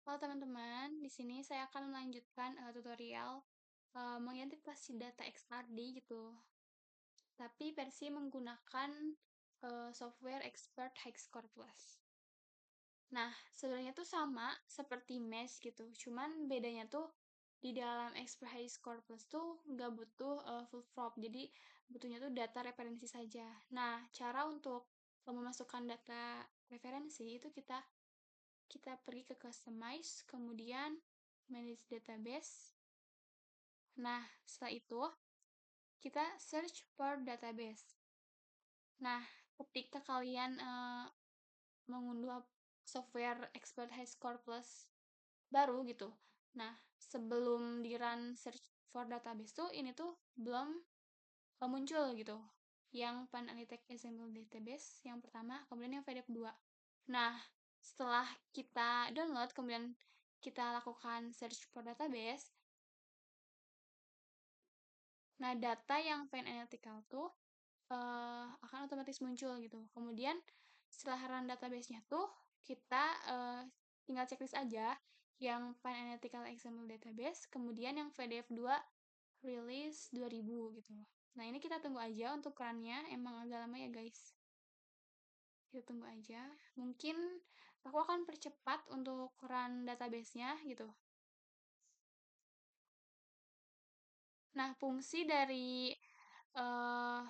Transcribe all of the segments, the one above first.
Halo teman-teman, di sini saya akan melanjutkan tutorial mengidentifikasi data XRD gitu, tapi versi menggunakan software Expert HighScore Plus. Nah, sebenarnya tuh sama seperti Mesh gitu, cuman bedanya tuh di dalam Expert HighScore Plus tuh nggak butuh full prop, jadi butuhnya tuh data referensi saja. Nah, cara untuk memasukkan data referensi itu kita pergi ke customize, kemudian manage database. Nah, setelah itu kita search for database. Nah, ketika kalian mengunduh software Expert High Score Plus baru gitu. Nah, sebelum di run search for database tuh ini tuh belum muncul gitu. Yang Pananalytic Example Database yang pertama, kemudian yang PDF 2. Nah, setelah kita download, kemudian kita lakukan search for database, nah data yang Find Analytical tuh akan otomatis muncul gitu. Kemudian setelah run database-nya tuh, kita tinggal checklist aja yang Find Analytical Example Database, kemudian yang PDF 2 release 2000 gitu. Nah, ini kita tunggu aja untuk run-nya, emang agak lama ya guys. Kita tunggu aja. Mungkin aku akan percepat untuk run database-nya gitu. Nah, fungsi dari uh,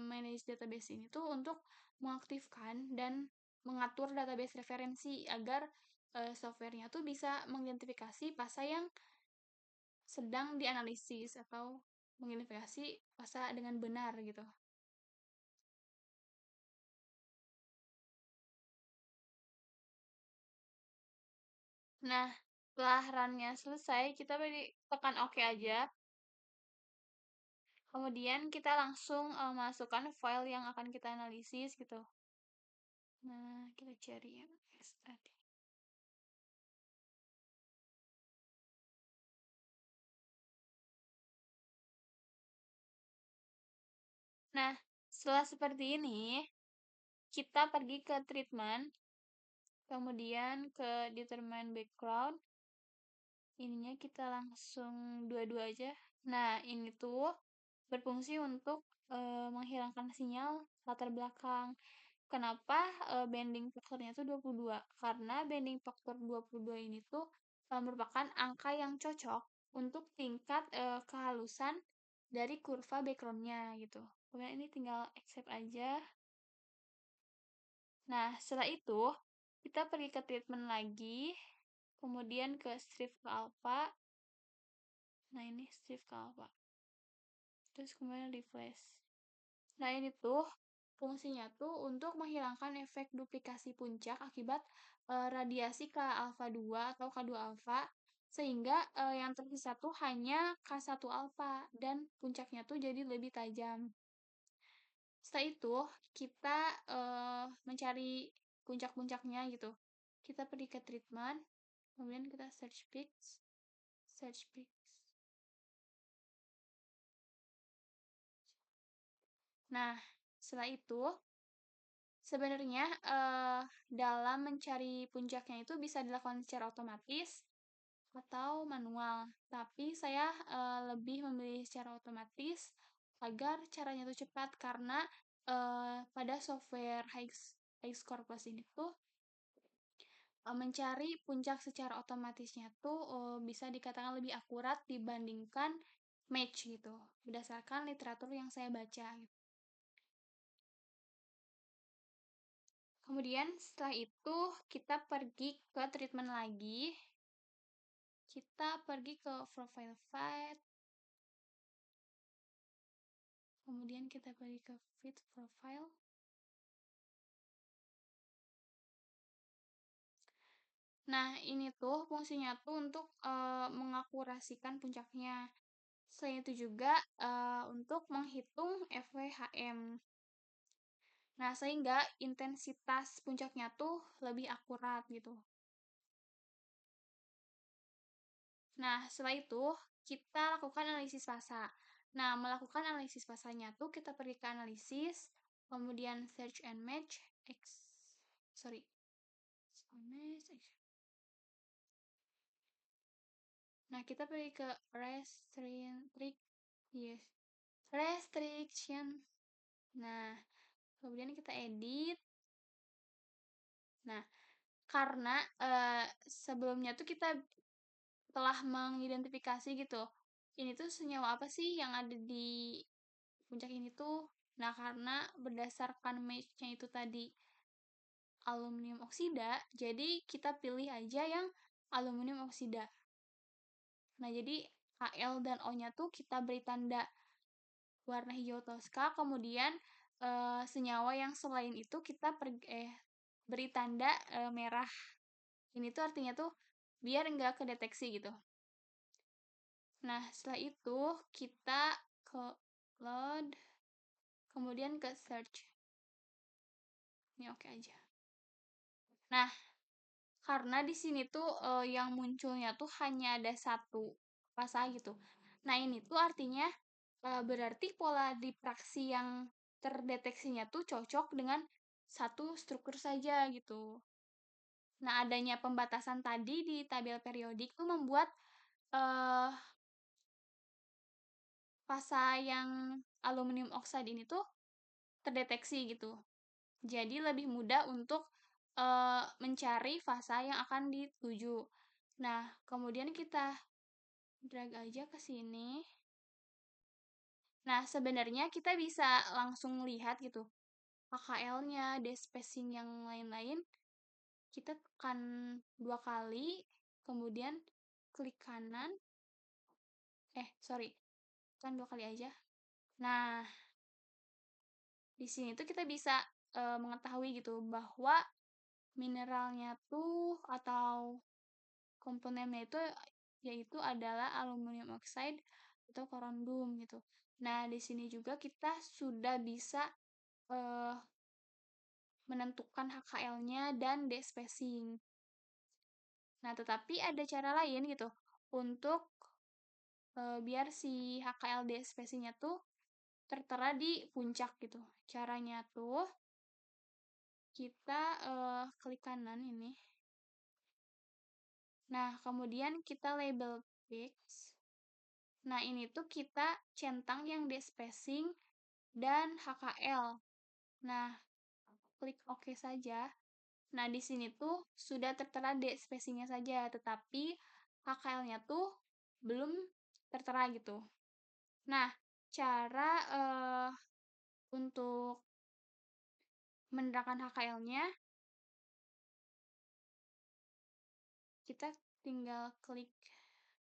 manage database ini tuh untuk mengaktifkan dan mengatur database referensi agar softwarenya tuh bisa mengidentifikasi fasa yang sedang dianalisis atau mengidentifikasi fasa dengan benar gitu. Nah, setelah run-nya selesai, kita tekan OK aja. Kemudian kita langsung masukkan file yang akan kita analisis gitu. Nah, kita cari yang tadi. Nah, setelah seperti ini, kita pergi ke treatment, kemudian ke determine background, ininya kita langsung dua-dua aja. Nah, ini tuh berfungsi untuk menghilangkan sinyal latar belakang. Kenapa bending faktornya tuh 22? Karena bending faktor 22 ini tuh merupakan angka yang cocok untuk tingkat kehalusan dari kurva backgroundnya gitu. Kemudian ini tinggal accept aja. Nah, setelah itu kita pergi ke treatment lagi, kemudian ke strip ke alpha. Nah, ini strip ke alpha. Terus kemudian refresh. Nah, ini tuh fungsinya tuh untuk menghilangkan efek duplikasi puncak akibat radiasi K alpha 2 atau K2 alpha sehingga yang tersisa tuh hanya K1 alpha dan puncaknya tuh jadi lebih tajam. Setelah itu, kita mencari puncak-puncaknya gitu. Kita pergi ke treatment, kemudian kita search peaks, search peaks. Nah, setelah itu, sebenarnya dalam mencari puncaknya itu bisa dilakukan secara otomatis atau manual. Tapi saya lebih memilih secara otomatis agar caranya itu cepat karena pada software HighScore Plus ini tuh mencari puncak secara otomatisnya tuh bisa dikatakan lebih akurat dibandingkan match gitu, berdasarkan literatur yang saya baca gitu. Kemudian setelah itu kita pergi ke treatment lagi. Kita pergi ke profile fit. Kemudian kita pergi ke fit profile. Nah, ini tuh fungsinya tuh untuk mengakurasikan puncaknya. Selain itu juga untuk menghitung FWHM. Nah, sehingga intensitas puncaknya tuh lebih akurat gitu. Nah, setelah itu kita lakukan analisis fasa. Nah, melakukan analisis fasanya tuh kita pergi ke analisis, kemudian search and match, sorry, Nah, kita pergi ke yes, restriction. Nah, kemudian kita edit. Nah, karena sebelumnya tuh kita telah mengidentifikasi gitu, ini tuh senyawa apa sih yang ada di puncak ini tuh. Nah, karena berdasarkan match-nya itu tadi aluminium oksida, jadi kita pilih aja yang aluminium oksida. Nah, jadi Kl dan O-nya tuh kita beri tanda warna hijau toska, kemudian senyawa yang selain itu kita beri tanda merah. Ini tuh artinya tuh biar nggak kedeteksi gitu. Nah, setelah itu kita ke load, kemudian ke search. Ini oke aja. Nah, karena di sini tuh yang munculnya tuh hanya ada satu fasa gitu. Nah, ini tuh artinya berarti pola diffraksi yang terdeteksinya tuh cocok dengan satu struktur saja gitu. Nah, adanya pembatasan tadi di tabel periodik tuh membuat eh, fasa yang aluminium oxide ini tuh terdeteksi gitu. Jadi lebih mudah untuk mencari fasa yang akan dituju. Nah, kemudian kita drag aja ke sini. Nah, sebenarnya kita bisa langsung lihat gitu HKL-nya, despacing yang lain-lain. Kita tekan 2 kali, kemudian klik kanan. Sorry, tekan 2 kali aja. Nah, di sini tuh kita bisa mengetahui gitu bahwa mineralnya tuh atau komponennya itu yaitu adalah aluminium oxide atau korundum gitu. Nah, di sini juga kita sudah bisa uh, menentukan HKL-nya dan despacing. Nah, tetapi ada cara lain gitu untuk biar si HKL despacing-nya tuh tertera di puncak gitu. Caranya tuh kita klik kanan ini. Nah, kemudian kita label fix. Nah, ini tuh kita centang yang despacing dan HKL. Nah, klik OK saja. Nah, di sini tuh sudah tertera despacing-nya saja, tetapi HKL-nya tuh belum tertera gitu. Nah, cara untuk menerangkan HKL-nya, kita tinggal klik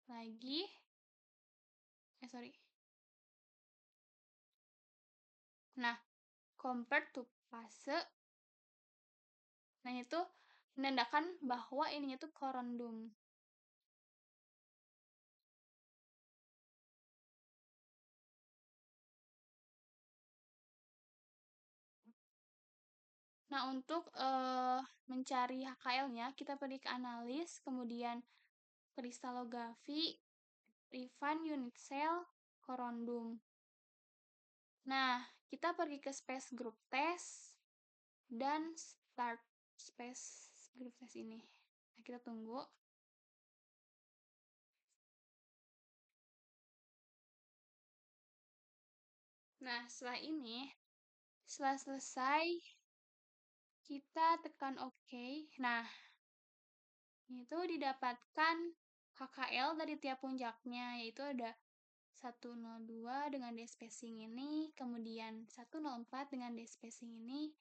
lagi. Sorry. Nah, compare to fase. Nah, itu menandakan bahwa ininya tuh korundum. Nah, untuk mencari HKL-nya, kita pergi ke analis, kemudian kristalografi, refine unit cell, korundum. Nah, kita pergi ke space group test dan start space group test ini. Nah, kita tunggu. Nah, setelah selesai, kita tekan OK. Nah, itu didapatkan HKL dari tiap puncaknya, yaitu ada 102 dengan despacing ini, kemudian 104 dengan despacing ini,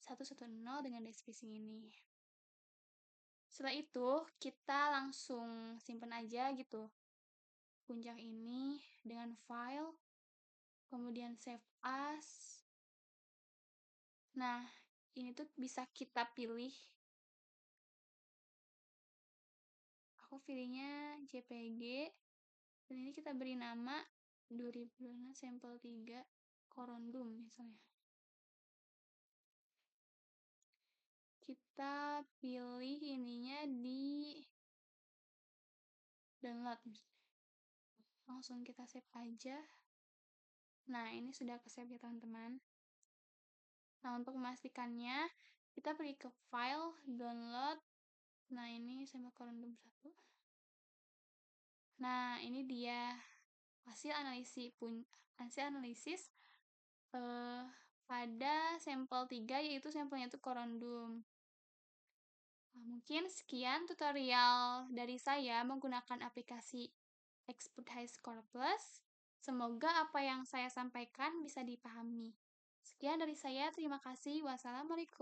110 dengan despacing ini. Setelah itu, kita langsung simpan aja gitu puncak ini dengan file, kemudian save as. Nah, ini tuh bisa kita pilih. Aku pilihnya JPG. Dan ini kita beri nama 2000 sampel 3 korundum misalnya. Kita pilih ininya di download misalnya. Langsung kita save aja. Nah, ini sudah ke save ya teman-teman. Nah, untuk memastikannya, kita pergi ke file, download, Nah, ini semikolon 21. Nah, ini dia hasil analisis, eee, pada sampel 3 yaitu sampelnya itu korondum. Nah, mungkin sekian tutorial dari saya menggunakan aplikasi Expert High Score Plus. Semoga apa yang saya sampaikan bisa dipahami. Sekian dari saya, terima kasih. Wassalamualaikum.